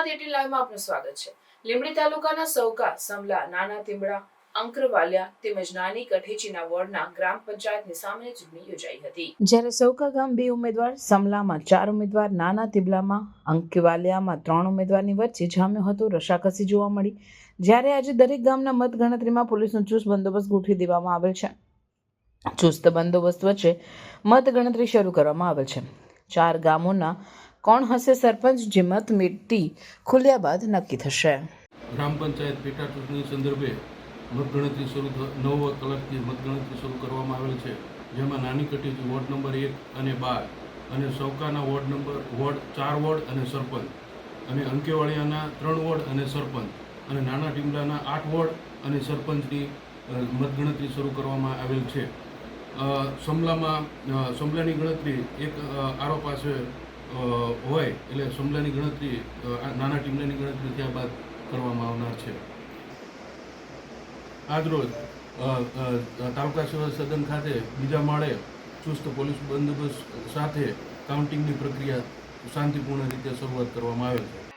ગુજરાત 18 લાઈવમાં આપનું સ્વાગત છે। લીંબડી તાલુકાના સૌકા, સમલા, નાના તીમડા, અંકરવાલિયા તેમજ નાની કઠેચીના વોર્ડના ગ્રામ પંચાયતની સામાન્ય ચૂંટણી યોજાઈ હતી। જ્યારે સૌકા ગામ 2 ઉમેદવાર, સમલામાં 4 ઉમેદવાર, નાના તીબલામાં, અંકરવાલિયામાં 3 ઉમેદવારની વચ્ચે જામ્યો હતો રસાકસી જોવા મળી। જ્યારે આજે દરેક ગામના મતગણતરીમાં પોલીસનો ચુસ્ત બંદોબસ્ત ગોઠવી દેવામાં આવેલ છે। ચુસ્ત બંદોબસ્ત વચ્ચે મતગણતરી શરૂ કરવામાં આવેલ છે। 4 ગામોના કોણ હશે સરપંચ, જે મત મીટી ખુલ્યા બાદ નક્કી થશે। ગ્રામ પંચાયત પેટા ચૂંટણી સંદર્ભે મતગણતરી શરૂ 9 કલાકથી મતગણતરી શરૂ કરવામાં આવેલ છે, જેમાં નાની કટેચી વોર્ડ નંબર 1 અને 12 અને સૌકાના વોર્ડ 4 વોર્ડ અને સરપંચ, અને અંકેવાળિયાના 3 વોર્ડ અને સરપંચ, અને નાના ટીમડાના 8 વોર્ડ અને સરપંચની મતગણતરી શરૂ કરવામાં આવેલ છે। સમલાની ગણતરી એક આરો પાસે હોય એટલે સમલાની ગણતરી નાના ટીમડાની ગણતરી ત્યારબાદ કરવામાં આવનાર છે। આજરોજ તાલુકા સેવા સદન ખાતે બીજા માળે ચુસ્ત પોલીસ બંદોબસ્ત સાથે કાઉન્ટિંગની પ્રક્રિયા શાંતિપૂર્ણ રીતે શરૂઆત કરવામાં આવેલ છે।